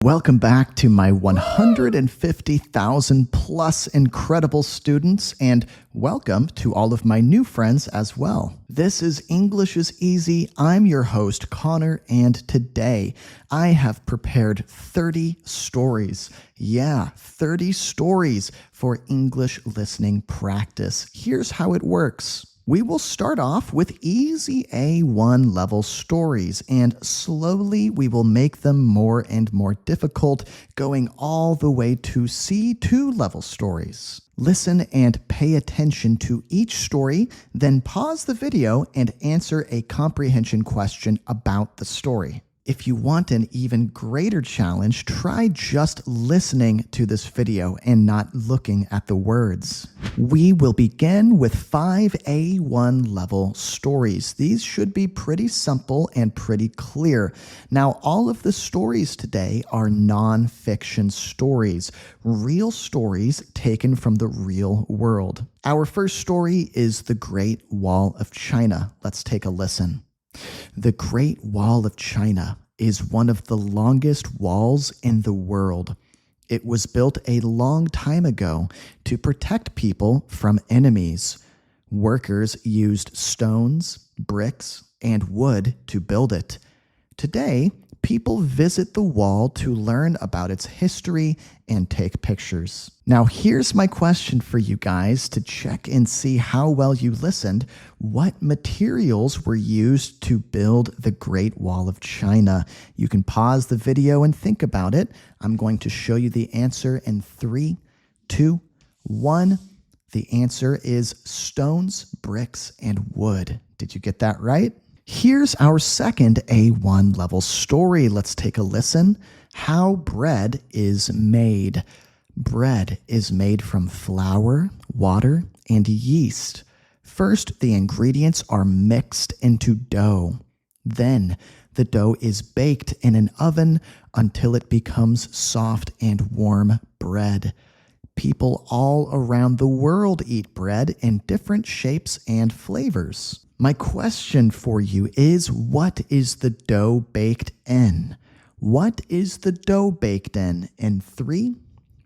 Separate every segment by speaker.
Speaker 1: Welcome back to my 150,000 plus incredible students, and welcome to all of my new friends as well. This is English is Easy. I'm your host, Connor, and today I have prepared 30 stories. Yeah, 30 stories for English listening practice. Here's how it works. We will start off with easy A1 level stories, and slowly we will make them more and more difficult, going all the way to C2 level stories. Listen and pay attention to each story, then pause the video and answer a comprehension question about the story. If you want an even greater challenge, try just listening to this video and not looking at the words. We will begin with 5 A1 level stories. These should be pretty simple and pretty clear. Now, all of the stories today are non-fiction stories, real stories taken from the real world. Our first story is the Great Wall of China. Let's take a listen. The Great Wall of China is one of the longest walls in the world. It was built a long time ago to protect people from enemies. Workers used stones, bricks, and wood to build it. Today, people visit the wall to learn about its history and take pictures. Now, here's my question for you guys to check and see how well you listened. What materials were used to build the Great Wall of China? You can pause the video and think about it. I'm going to show you the answer in 3, 2, 1. The answer is stones, bricks, and wood. Did you get that right? Here's our second A1 level story. Let's take a listen. How bread is made. Bread is made from flour, water, and yeast. First, the ingredients are mixed into dough. Then, the dough is baked in an oven until it becomes soft and warm bread. People all around the world eat bread in different shapes and flavors. My question for you is, what is the dough baked in? What is the dough baked in? In 3,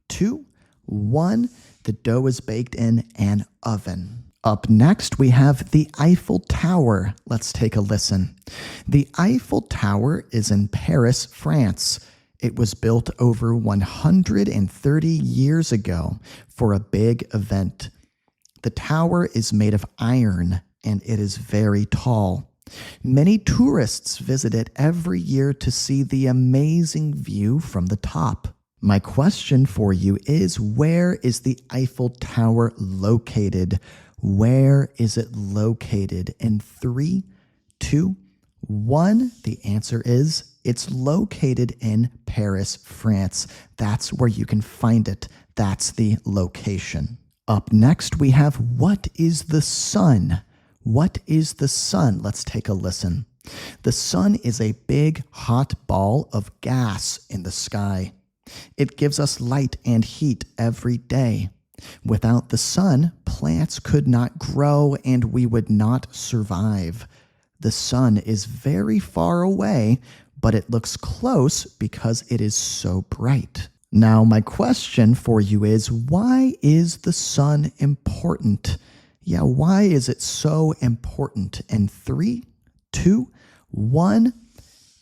Speaker 1: 2, 1, the dough is baked in an oven. Up next, we have the Eiffel Tower. Let's take a listen. The Eiffel Tower is in Paris, France. It was built over 130 years ago for a big event. The tower is made of iron, and it is very tall. Many tourists visit it every year to see the amazing view from the top. My question for you is, where is the Eiffel Tower located? Where is it located? In 3, 2, 1, the answer is, it's located in Paris, France. That's where you can find it. That's the location. Up next, we have, what is the sun? What is the sun? Let's take a listen. The sun is a big, hot ball of gas in the sky. It gives us light and heat every day. Without the sun, plants could not grow and we would not survive. The sun is very far away, but it looks close because it is so bright. Now, my question for you is, why is the sun important? Yeah, why is it so important? In 3, 2, 1,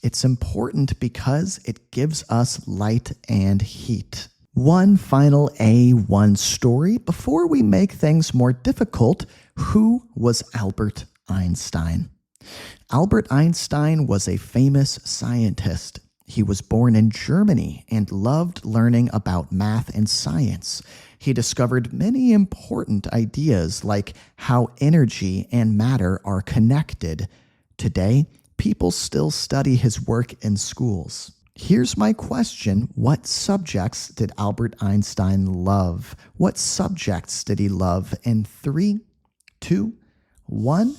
Speaker 1: it's important because it gives us light and heat. One final A1 story before we make things more difficult. Who was Albert Einstein? Albert Einstein was a famous scientist. He was born in Germany and loved learning about math and science. He discovered many important ideas like how energy and matter are connected. Today, people still study his work in schools. Here's my question. What subjects did Albert Einstein love? What subjects did he love? In 3, 2, 1,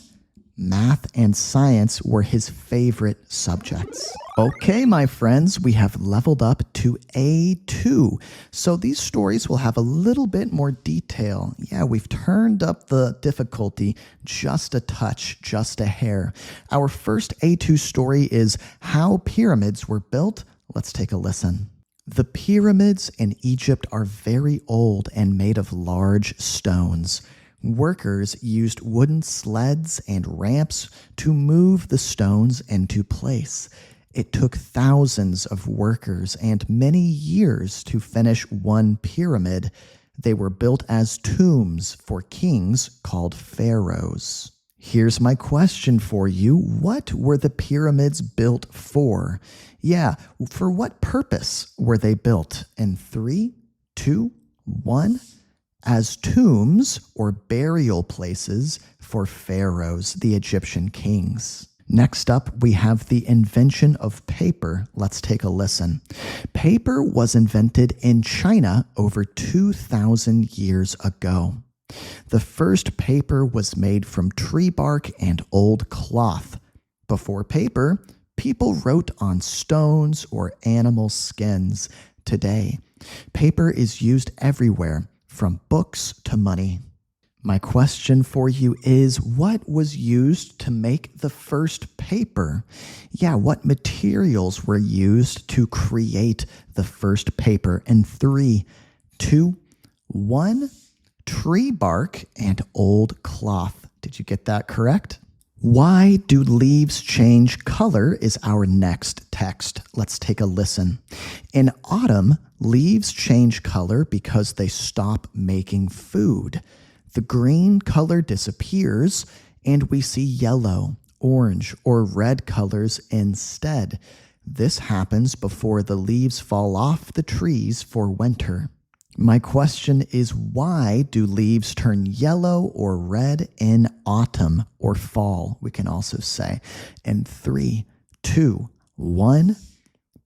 Speaker 1: math and science were his favorite subjects. Okay, my friends, we have leveled up to A2. So these stories will have a little bit more detail. Yeah, we've turned up the difficulty just a touch, just a hair. Our first A2 story is how pyramids were built. Let's take a listen. The pyramids in Egypt are very old and made of large stones. Workers used wooden sleds and ramps to move the stones into place. It took thousands of workers and many years to finish one pyramid. They were built as tombs for kings called pharaohs. Here's my question for you. What were the pyramids built for? Yeah, for what purpose were they built? In 3, 2, 1? As tombs or burial places for pharaohs, the Egyptian kings. Next up, we have the invention of paper. Let's take a listen. Paper was invented in China over 2,000 years ago. The first paper was made from tree bark and old cloth. Before paper, people wrote on stones or animal skins. Today, paper is used everywhere, from books to money. My question for you is, what was used to make the first paper? Yeah, what materials were used to create the first paper? In 3, 2, 1, tree bark and old cloth. Did you get that correct? Why do leaves change color is our next text. Let's take a listen. In autumn, leaves change color because they stop making food. The green color disappears and we see yellow, orange, or red colors instead. This happens before the leaves fall off the trees for winter. My question is, why do leaves turn yellow or red in autumn or fall, we can also say? In 3, 2, 1,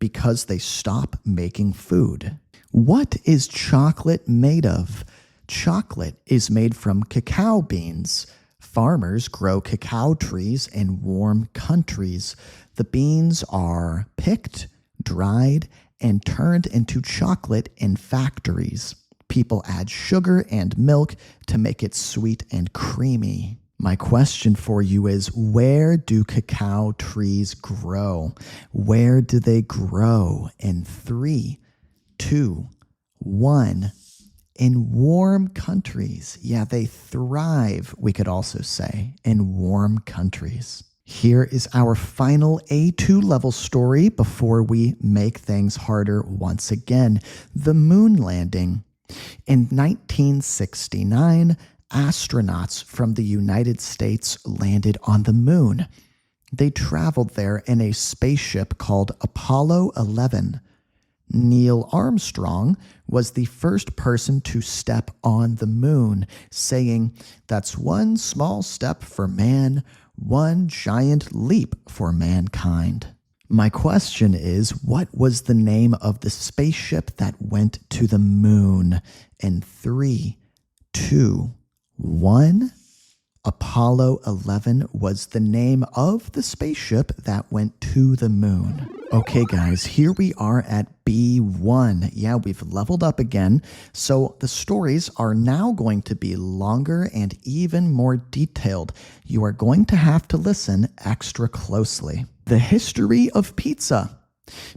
Speaker 1: because they stop making food. What is chocolate made of? Chocolate is made from cacao beans. Farmers grow cacao trees in warm countries. The beans are picked, dried, and turned into chocolate in factories. People add sugar and milk to make it sweet and creamy. My question for you is, where do cacao trees grow? Where do they grow? In 3, 2, 1. In warm countries. Yeah, they thrive, we could also say, in warm countries. Here is our final A2 level story before we make things harder once again. The moon landing. In 1969, astronauts from the United States landed on the moon. They traveled there in a spaceship called Apollo 11. Neil Armstrong was the first person to step on the moon, saying, "That's one small step for man, one giant leap for mankind." My question is, what was the name of the spaceship that went to the moon? In 3, 2, 1. Apollo 11 was the name of the spaceship that went to the moon. Okay, guys, here we are at B1. Yeah, we've leveled up again. So the stories are now going to be longer and even more detailed. You are going to have to listen extra closely. The history of pizza.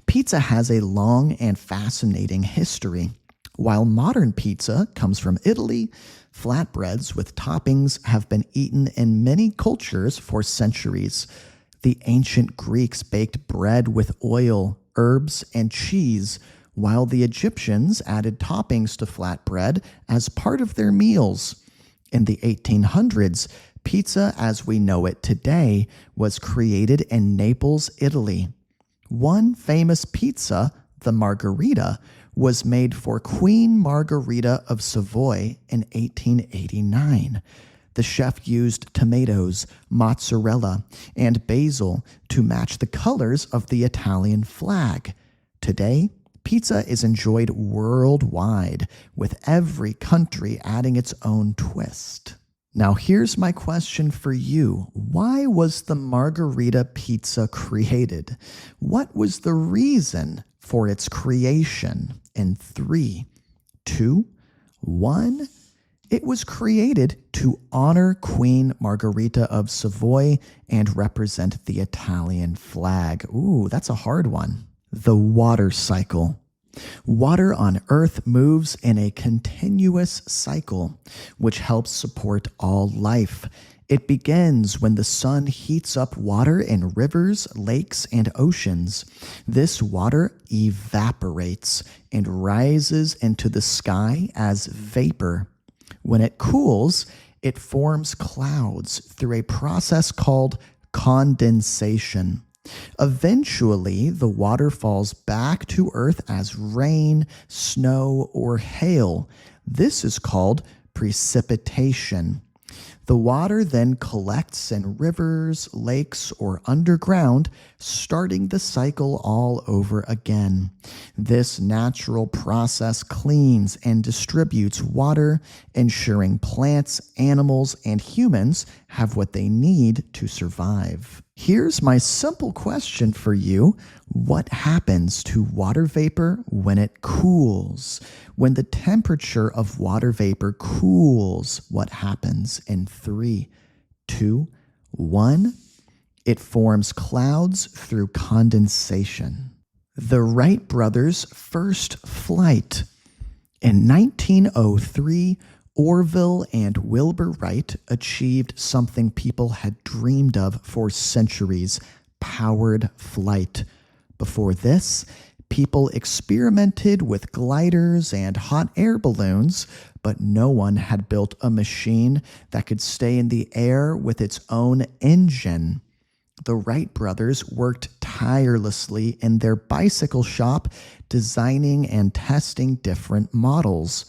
Speaker 1: Pizza has a long and fascinating history. While modern pizza comes from Italy, flatbreads with toppings have been eaten in many cultures for centuries. The ancient Greeks baked bread with oil, herbs, and cheese, while the Egyptians added toppings to flatbread as part of their meals. In the 1800s, pizza as we know it today was created in Naples, Italy. One famous pizza, the Margherita, was made for Queen Margherita of Savoy in 1889. The chef used tomatoes, mozzarella, and basil to match the colors of the Italian flag. Today, pizza is enjoyed worldwide, with every country adding its own twist. Now here's my question for you. Why was the Margherita pizza created? What was the reason for its creation? In 3, 2, 1. It was created to honor Queen Margherita of Savoy and represent the Italian flag. Ooh, that's a hard one. The water cycle. Water on Earth moves in a continuous cycle, which helps support all life. It begins when the sun heats up water in rivers, lakes, and oceans. This water evaporates and rises into the sky as vapor. When it cools, it forms clouds through a process called condensation. Eventually, the water falls back to Earth as rain, snow, or hail. This is called precipitation. The water then collects in rivers, lakes, or underground, starting the cycle all over again. This natural process cleans and distributes water, ensuring plants, animals, and humans have what they need to survive. Here's my simple question for you. What happens to water vapor when it cools? When the temperature of water vapor cools, what happens? In 3, 2, 1, it forms clouds through condensation. The Wright brothers' first flight. In 1903, Orville and Wilbur Wright achieved something people had dreamed of for centuries: powered flight. Before this, people experimented with gliders and hot air balloons, but no one had built a machine that could stay in the air with its own engine. The Wright brothers worked tirelessly in their bicycle shop, designing and testing different models.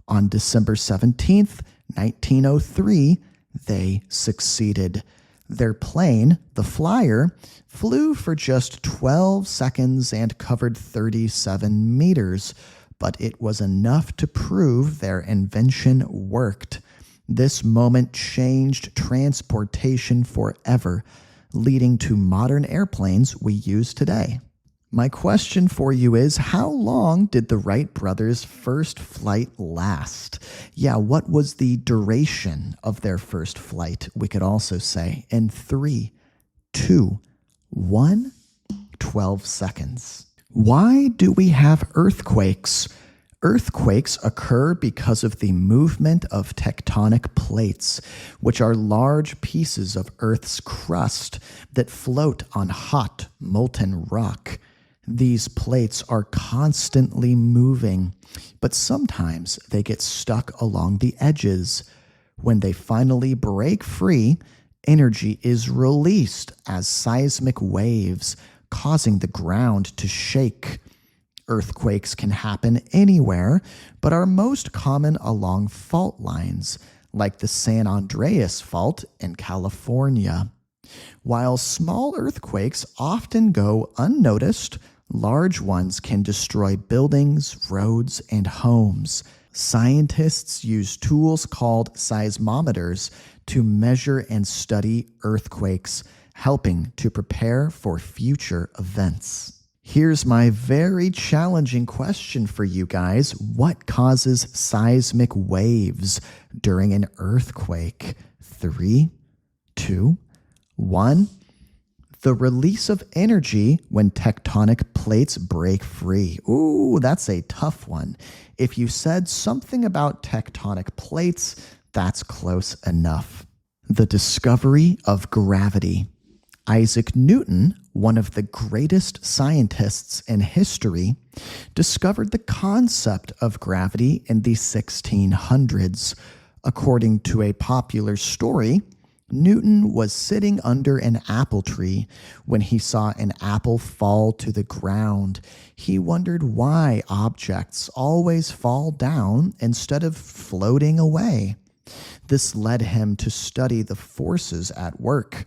Speaker 1: On December 17th, 1903, they succeeded. Their plane, the Flyer, flew for just 12 seconds and covered 37 meters, but it was enough to prove their invention worked. This moment changed transportation forever, leading to modern airplanes we use today. My question for you is, how long did the Wright brothers' first flight last? Yeah, what was the duration of their first flight? We could also say in 3, 2, 1, 12 seconds. Why do we have earthquakes? Earthquakes occur because of the movement of tectonic plates, which are large pieces of Earth's crust that float on hot, molten rock. These plates are constantly moving, but sometimes they get stuck along the edges. When they finally break free, energy is released as seismic waves, causing the ground to shake. Earthquakes can happen anywhere, but are most common along fault lines, like the San Andreas Fault in California. While small earthquakes often go unnoticed, large ones can destroy buildings, roads, and homes. Scientists use tools called seismometers to measure and study earthquakes, helping to prepare for future events. Here's my very challenging question for you guys. What causes seismic waves during an earthquake? 3, 2, 1. The release of energy when tectonic plates break free. Ooh, that's a tough one. If you said something about tectonic plates, that's close enough. The discovery of gravity. Isaac Newton, one of the greatest scientists in history, discovered the concept of gravity in the 1600s. According to a popular story, Newton was sitting under an apple tree when he saw an apple fall to the ground. He wondered why objects always fall down instead of floating away. This led him to study the forces at work.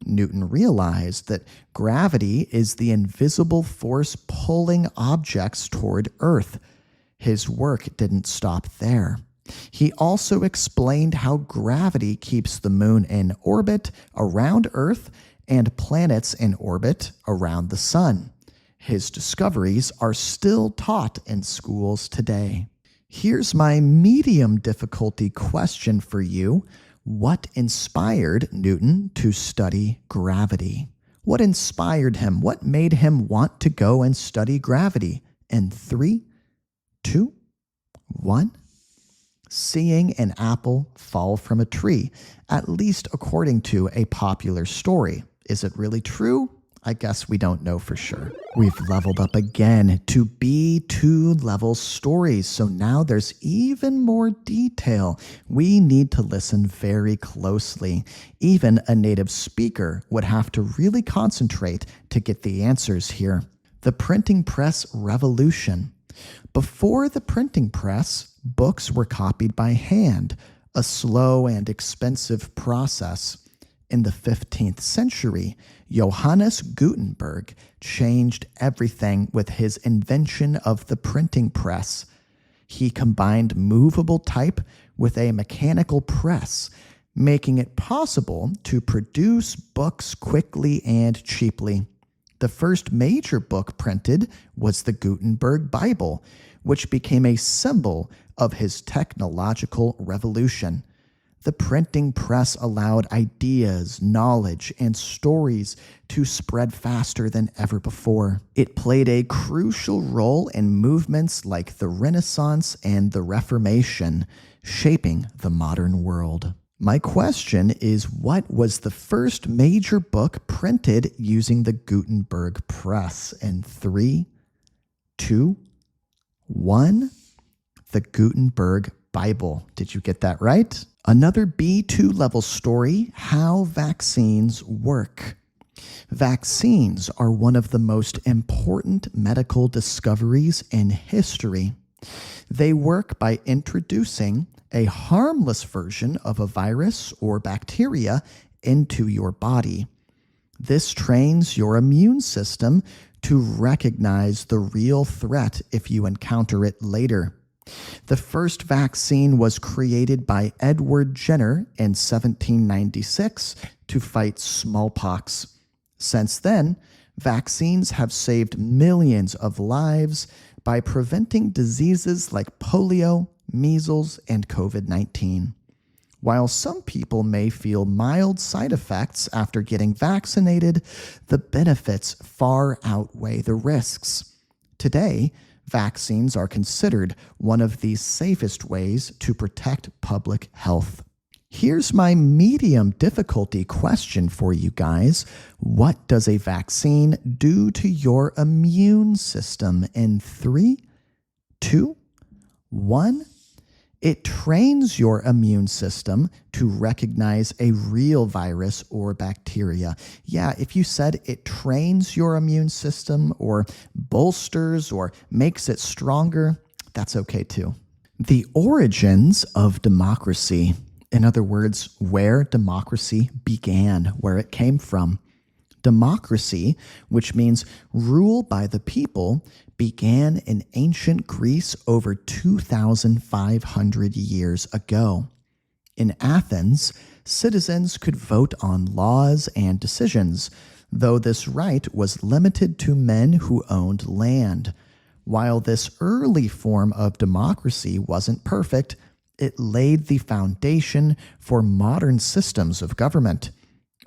Speaker 1: Newton realized that gravity is the invisible force pulling objects toward Earth. His work didn't stop there. He also explained how gravity keeps the moon in orbit around Earth and planets in orbit around the sun. His discoveries are still taught in schools today. Here's my medium difficulty question for you. What inspired Newton to study gravity? What inspired him? What made him want to go and study gravity? in 3, 2, 1. Seeing an apple fall from a tree, at least according to a popular story. Is it really true? I guess we don't know for sure. We've leveled up again to B2 level stories, so now there's even more detail. We need to listen very closely. Even a native speaker would have to really concentrate to get the answers here. The printing press revolution. Before the printing press, books were copied by hand, a slow and expensive process. In the 15th century, Johannes Gutenberg changed everything with his invention of the printing press. He combined movable type with a mechanical press, making it possible to produce books quickly and cheaply. The first major book printed was the Gutenberg Bible, which became a symbol of his technological revolution. The printing press allowed ideas, knowledge, and stories to spread faster than ever before. It played a crucial role in movements like the Renaissance and the Reformation, shaping the modern world. My question is, what was the first major book printed using the Gutenberg press? In 3, 2, 1. The Gutenberg Bible. Did you get that right? Another B2 level story, how vaccines work. Vaccines are one of the most important medical discoveries in history. They work by introducing a harmless version of a virus or bacteria into your body. This trains your immune system to recognize the real threat if you encounter it later. The first vaccine was created by Edward Jenner in 1796 to fight smallpox. Since then, vaccines have saved millions of lives by preventing diseases like polio, measles, and COVID-19. While some people may feel mild side effects after getting vaccinated, the benefits far outweigh the risks. Today, vaccines are considered one of the safest ways to protect public health. Here's my medium difficulty question for you guys. What does a vaccine do to your immune system? In 3, 2, 1. It trains your immune system to recognize a real virus or bacteria. Yeah, if you said it trains your immune system or bolsters or makes it stronger, that's okay too. The origins of democracy. In other words, where democracy began, where it came from. Democracy, which means rule by the people, began in ancient Greece over 2,500 years ago. In Athens, citizens could vote on laws and decisions, though this right was limited to men who owned land. While this early form of democracy wasn't perfect, it laid the foundation for modern systems of government.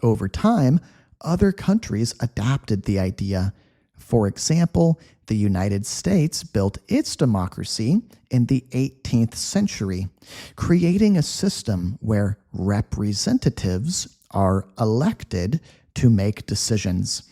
Speaker 1: Over time, other countries adopted the idea. For example, the United States built its democracy in the 18th century, creating a system where representatives are elected to make decisions.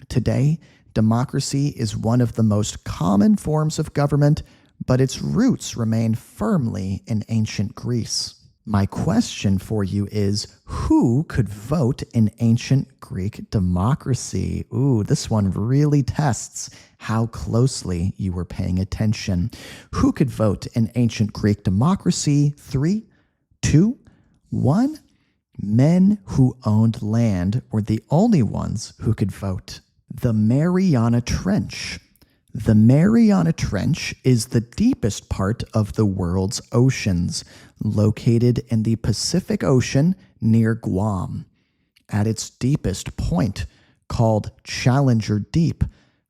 Speaker 1: Today, democracy is one of the most common forms of government, but its roots remain firmly in ancient Greece. My question for you is, who could vote in ancient Greek democracy? Ooh, this one really tests how closely you were paying attention. Who could vote in ancient Greek democracy? 3, 2, 1. Men who owned land were the only ones who could vote. The Mariana Trench. The Mariana Trench is the deepest part of the world's oceans, located in the Pacific Ocean near Guam. At its deepest point, called Challenger Deep,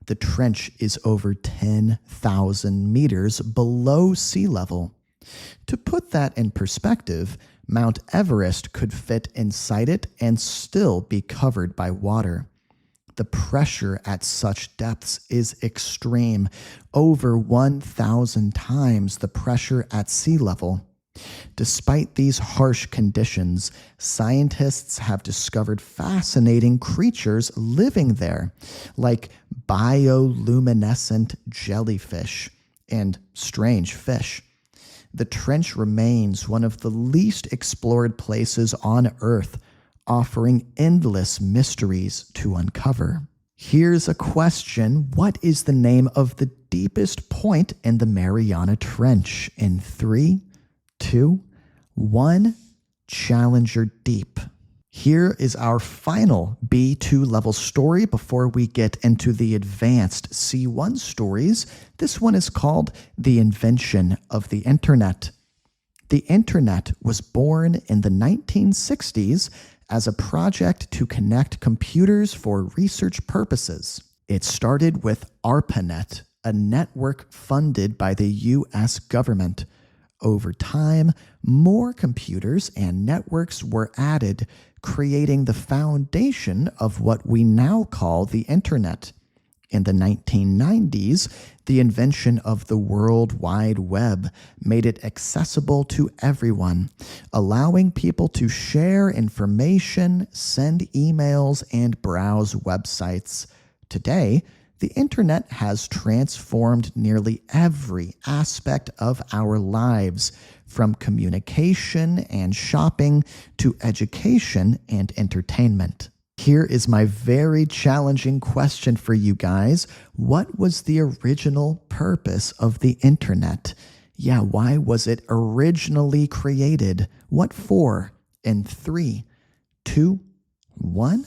Speaker 1: the trench is over 10,000 meters below sea level. To put that in perspective, Mount Everest could fit inside it and still be covered by water. the pressure at such depths is extreme, over 1,000 times the pressure at sea level. Despite these harsh conditions, scientists have discovered fascinating creatures living there, like bioluminescent jellyfish and strange fish. The trench remains one of the least explored places on Earth, offering endless mysteries to uncover. Here's a question. What is the name of the deepest point in the Mariana Trench? In 3, 2, 1, Challenger Deep. Here is our final B2 level story before we get into the advanced C1 stories. This one is called The Invention of the Internet. The Internet was born in the 1960s as a project to connect computers for research purposes. It started with ARPANET, a network funded by the U.S. government. Over time, more computers and networks were added, creating the foundation of what we now call the Internet. In the 1990s, the invention of the World Wide Web made it accessible to everyone, allowing people to share information, send emails, and browse websites. Today, the Internet has transformed nearly every aspect of our lives, from communication and shopping to education and entertainment. Here is my very challenging question for you guys. What was the original purpose of the Internet? Yeah, why was it originally created? What for? In 3, 2, 1?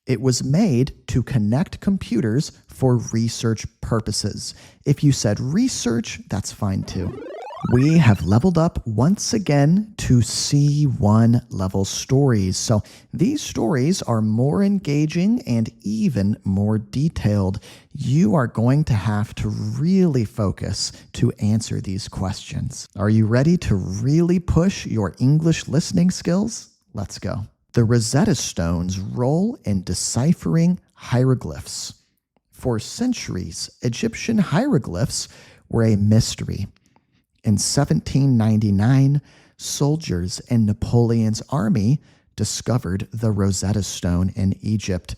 Speaker 1: It was made to connect computers for research purposes. If you said research, that's fine too. We have leveled up once again to C1 level stories. So these stories are more engaging and even more detailed. You are going to have to really focus to answer these questions. Are you ready to really push your English listening skills? Let's go. The Rosetta Stone's role in deciphering hieroglyphs. For centuries, Egyptian hieroglyphs were a mystery. In 1799, soldiers in Napoleon's army discovered the Rosetta Stone in Egypt.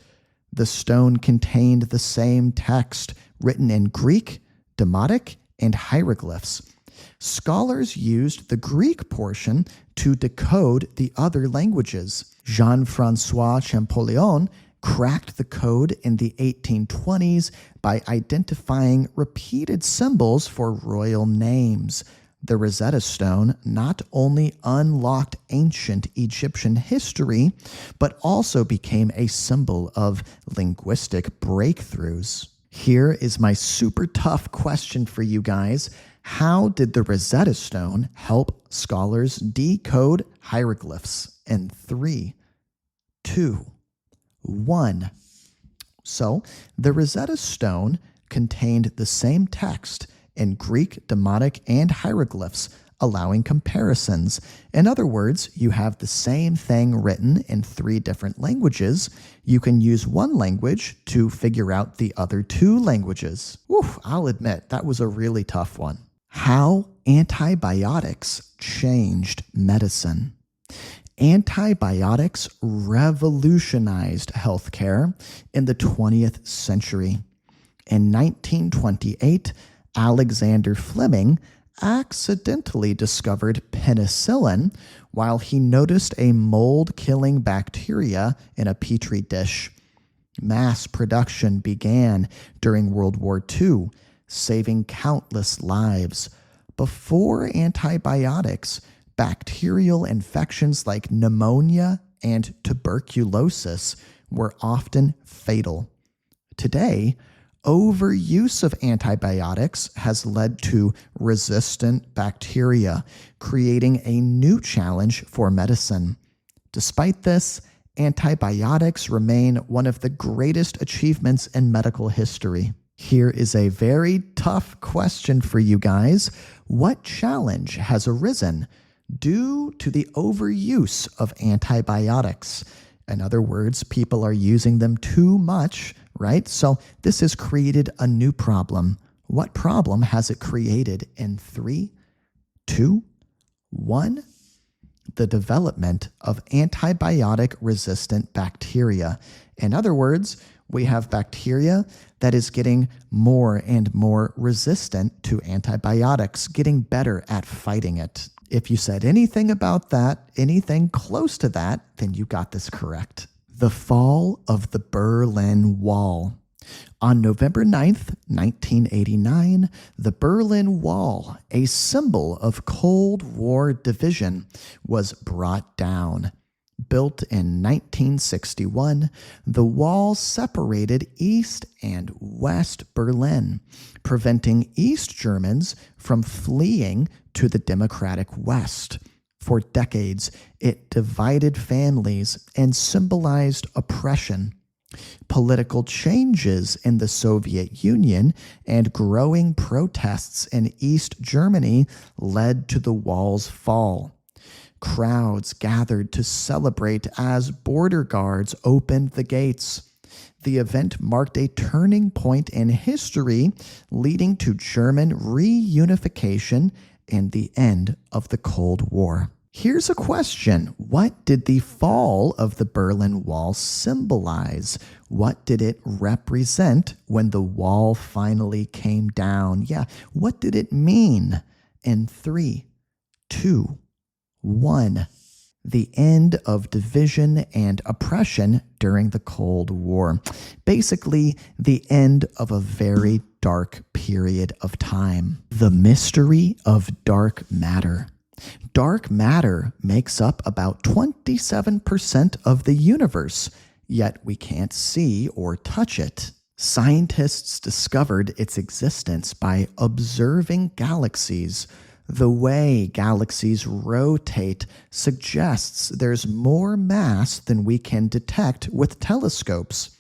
Speaker 1: The stone contained the same text written in Greek, Demotic, and hieroglyphs. Scholars used the Greek portion to decode the other languages. Jean-François Champollion cracked the code in the 1820s by identifying repeated symbols for royal names. The Rosetta Stone not only unlocked ancient Egyptian history, but also became a symbol of linguistic breakthroughs. Here is my super tough question for you guys. How did the Rosetta Stone help scholars decode hieroglyphs? In 3, 2, 1. So, the Rosetta Stone contained the same text in Greek, Demotic, and hieroglyphs, allowing comparisons. In other words, you have the same thing written in 3 different languages. You can use one language to figure out the other 2 languages. Whew, I'll admit, that was a really tough one. How antibiotics changed medicine. Antibiotics revolutionized healthcare in the 20th century. In 1928, Alexander Fleming accidentally discovered penicillin while he noticed a mold-killing bacteria in a petri dish. Mass production began during World War II, saving countless lives. Before antibiotics, bacterial infections like pneumonia and tuberculosis were often fatal. Today, overuse of antibiotics has led to resistant bacteria, creating a new challenge for medicine. Despite this, antibiotics remain one of the greatest achievements in medical history. Here is a very tough question for you guys. What challenge has arisen due to the overuse of antibiotics? In other words, people are using them too much, right? So this has created a new problem. What problem has it created in 3, 2, 1? The development of antibiotic-resistant bacteria. In other words, we have bacteria that is getting more and more resistant to antibiotics, getting better at fighting it. If you said anything about that, anything close to that, then you got this correct. The fall of the Berlin Wall. On November 9th, 1989, the Berlin Wall, a symbol of Cold War division, was brought down. Built in 1961, the wall separated East and West Berlin, preventing East Germans from fleeing to the democratic West. For decades, it divided families and symbolized oppression. Political changes in the Soviet Union and growing protests in East Germany led to the wall's fall. Crowds gathered to celebrate as border guards opened the gates. The event marked a turning point in history, leading to German reunification and the end of the Cold War. Here's a question. What did the fall of the Berlin Wall symbolize? What did it represent when the wall finally came down? Yeah, what did it mean? In 3, 2, 1. The end of division and oppression during the Cold War. Basically, the end of a very dark period of time. The mystery of dark matter. Dark matter makes up about 27% of the universe, yet we can't see or touch it. Scientists discovered its existence by observing galaxies. The way galaxies rotate suggests there's more mass than we can detect with telescopes.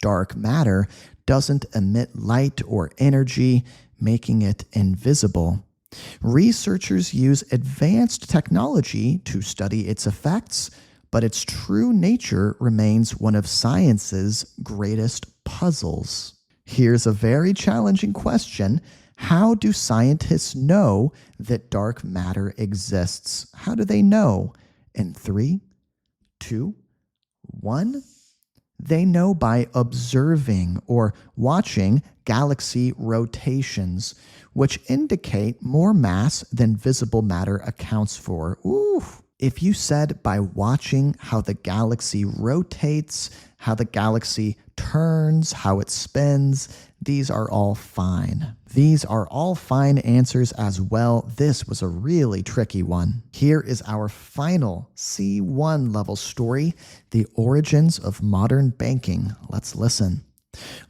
Speaker 1: Dark matter doesn't emit light or energy, making it invisible. Researchers use advanced technology to study its effects, but its true nature remains one of science's greatest puzzles. Here's a very challenging question. How do scientists know that dark matter exists? How do they know? In 3, 2, 1. They know by observing or watching galaxy rotations, which indicate more mass than visible matter accounts for. Ooh. If you said by watching how the galaxy rotates, how the galaxy turns, how it spins, these are all fine. These are all fine answers as well. This was a really tricky one. Here is our final C1 level story, the origins of modern banking. Let's listen.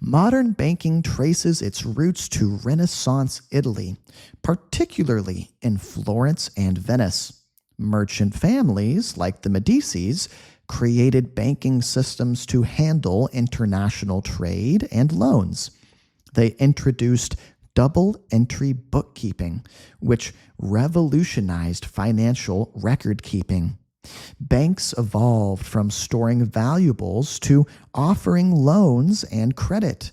Speaker 1: Modern banking traces its roots to Renaissance Italy, particularly in Florence and Venice. Merchant families, like the Medicis, created banking systems to handle international trade and loans. They introduced double-entry bookkeeping, which revolutionized financial record-keeping. Banks evolved from storing valuables to offering loans and credit.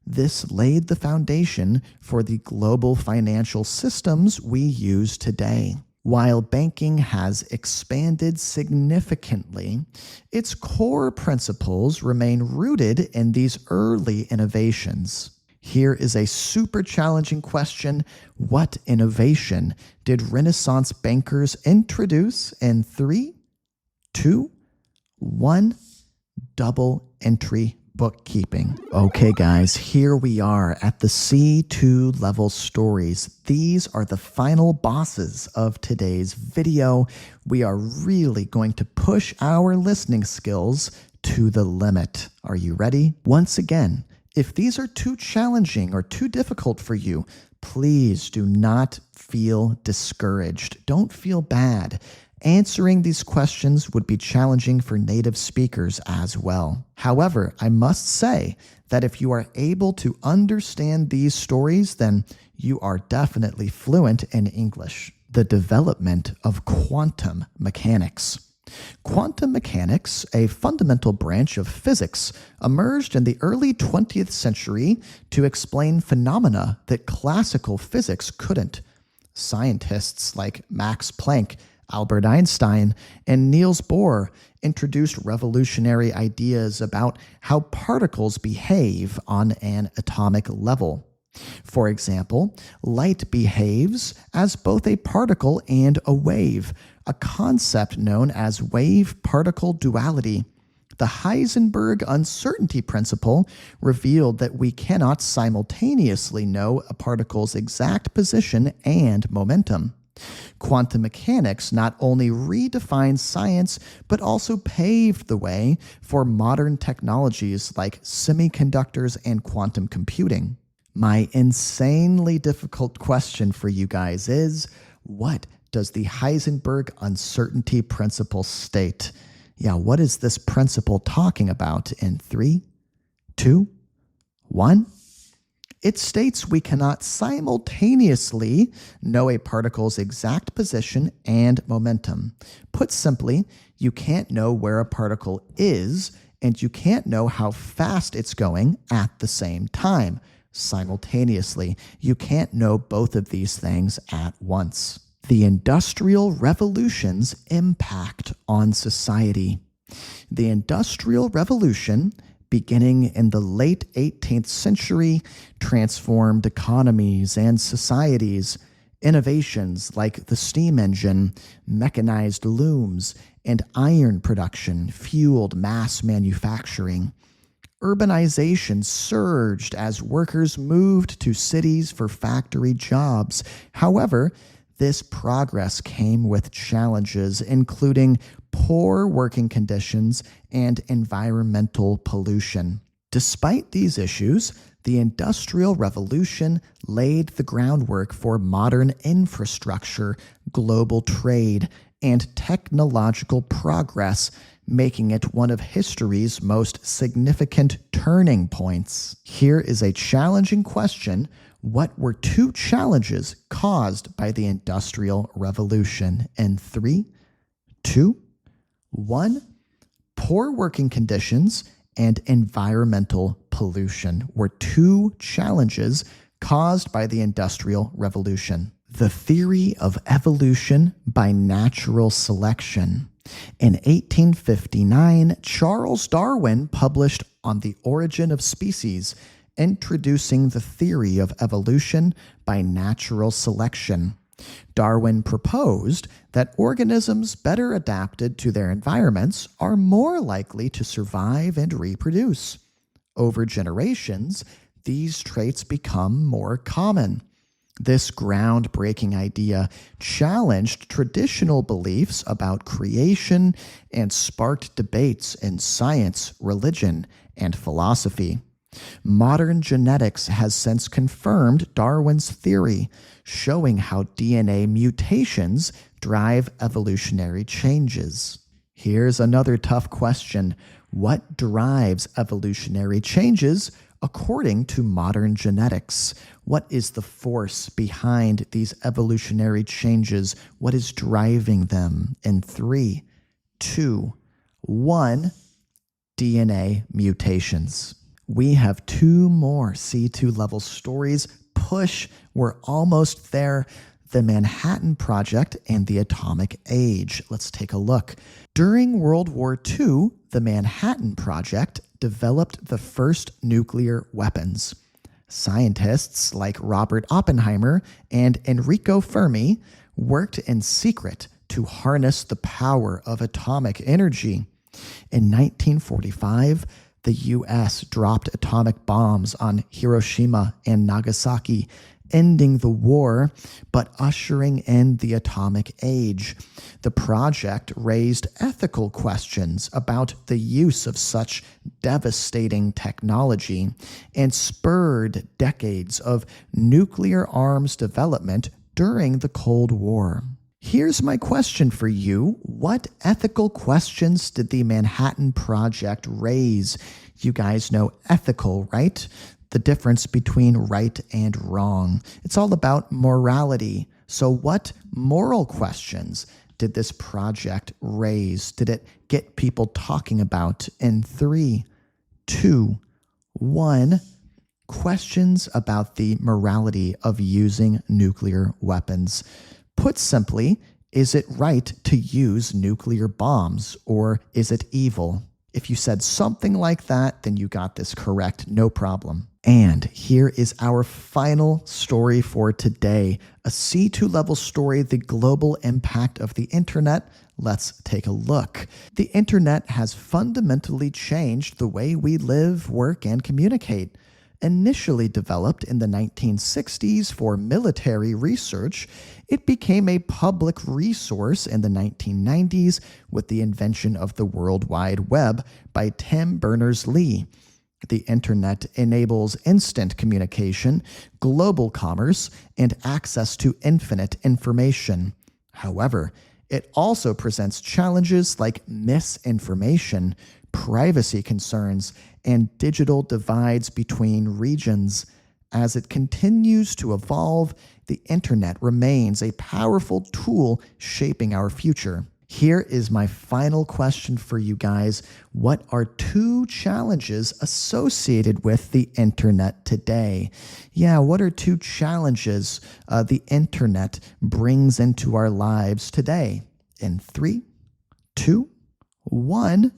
Speaker 1: This laid the foundation for the global financial systems we use today. While banking has expanded significantly, its core principles remain rooted in these early innovations. Here is a super challenging question. What innovation did Renaissance bankers introduce in 3, 2, 1? Double entry bookkeeping. Okay, guys, here we are at the C2 level stories. These are the final bosses of today's video. We are really going to push our listening skills to the limit. Are you ready? Once again, if these are too challenging or too difficult for you, please do not feel discouraged. Don't feel bad. Answering these questions would be challenging for native speakers as well. However, I must say that if you are able to understand these stories, then you are definitely fluent in English. The development of quantum mechanics. Quantum mechanics, a fundamental branch of physics, emerged in the early 20th century to explain phenomena that classical physics couldn't. Scientists like Max Planck, Albert Einstein, and Niels Bohr introduced revolutionary ideas about how particles behave on an atomic level. For example, light behaves as both a particle and a wave, a concept known as wave-particle duality. The Heisenberg uncertainty principle revealed that we cannot simultaneously know a particle's exact position and momentum. Quantum mechanics not only redefined science, but also paved the way for modern technologies like semiconductors and quantum computing. My insanely difficult question for you guys is, what does the Heisenberg uncertainty principle state? Yeah, what is this principle talking about in 3, 2, 1? It states we cannot simultaneously know a particle's exact position and momentum. Put simply, you can't know where a particle is, and you can't know how fast it's going at the same time. Simultaneously, you can't know both of these things at once. The Industrial Revolution's impact on society. The Industrial Revolution, beginning in the late 18th century, transformed economies and societies. Innovations like the steam engine, mechanized looms, and iron production fueled mass manufacturing. Urbanization surged as workers moved to cities for factory jobs. However, this progress came with challenges, including poor working conditions and environmental pollution. Despite these issues, the Industrial Revolution laid the groundwork for modern infrastructure, global trade, and technological progress, making it one of history's most significant turning points. Here is a challenging question. What were 2 challenges caused by the Industrial Revolution? In 3, 2, 1, poor working conditions and environmental pollution were 2 challenges caused by the Industrial Revolution. The theory of evolution by natural selection. In 1859, Charles Darwin published On the Origin of Species, introducing the theory of evolution by natural selection. Darwin proposed that organisms better adapted to their environments are more likely to survive and reproduce. Over generations, these traits become more common. This groundbreaking idea challenged traditional beliefs about creation and sparked debates in science, religion, and philosophy. Modern genetics has since confirmed Darwin's theory, showing how DNA mutations drive evolutionary changes. Here's another tough question. What drives evolutionary changes according to modern genetics? What is the force behind these evolutionary changes? What is driving them? In 3, 2, 1, DNA mutations. We have 2 more C2 level stories. Push, we're almost there. The Manhattan Project and the Atomic Age. Let's take a look. During World War II, the Manhattan Project developed the first nuclear weapons. Scientists like Robert Oppenheimer and Enrico Fermi worked in secret to harness the power of atomic energy. In 1945, the U.S. dropped atomic bombs on Hiroshima and Nagasaki, ending the war, but ushering in the atomic age. The project raised ethical questions about the use of such devastating technology and spurred decades of nuclear arms development during the Cold War. Here's my question for you. What ethical questions did the Manhattan Project raise? You guys know ethical, right? The difference between right and wrong. It's all about morality. So what moral questions did this project raise? Did it get people talking about? In 3, 2, 1, questions about the morality of using nuclear weapons. Put simply, is it right to use nuclear bombs, or is it evil? If you said something like that, then you got this correct, no problem. And here is our final story for today, a C2 level story, the global impact of the internet. Let's take a look. The internet has fundamentally changed the way we live, work, and communicate. Initially developed in the 1960s for military research, it became a public resource in the 1990s with the invention of the World Wide Web by Tim Berners-Lee. The internet enables instant communication, global commerce, and access to infinite information. However, it also presents challenges like misinformation, privacy concerns, and digital divides between regions. As it continues to evolve, the internet remains a powerful tool shaping our future. Here is my final question for you guys. What are 2 challenges associated with the internet today? Yeah, what are 2 challenges the internet brings into our lives today? In 3, 2, 1,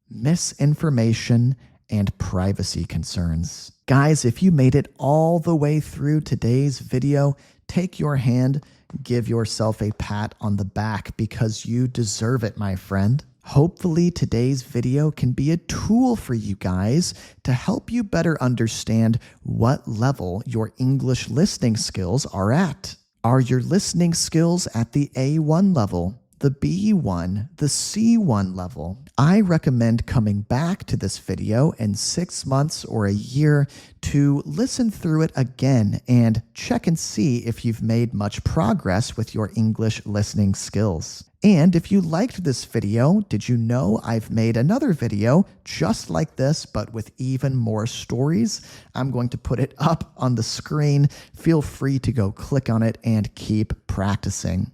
Speaker 1: misinformation and privacy concerns. Guys, if you made it all the way through today's video, take your hand, give yourself a pat on the back because you deserve it, my friend. Hopefully today's video can be a tool for you guys to help you better understand what level your English listening skills are at. Are your listening skills at the A1 level, the B1, the C1 level? I recommend coming back to this video in 6 months or a year to listen through it again and check and see if you've made much progress with your English listening skills. And if you liked this video, did you know I've made another video just like this, but with even more stories? I'm going to put it up on the screen. Feel free to go click on it and keep practicing.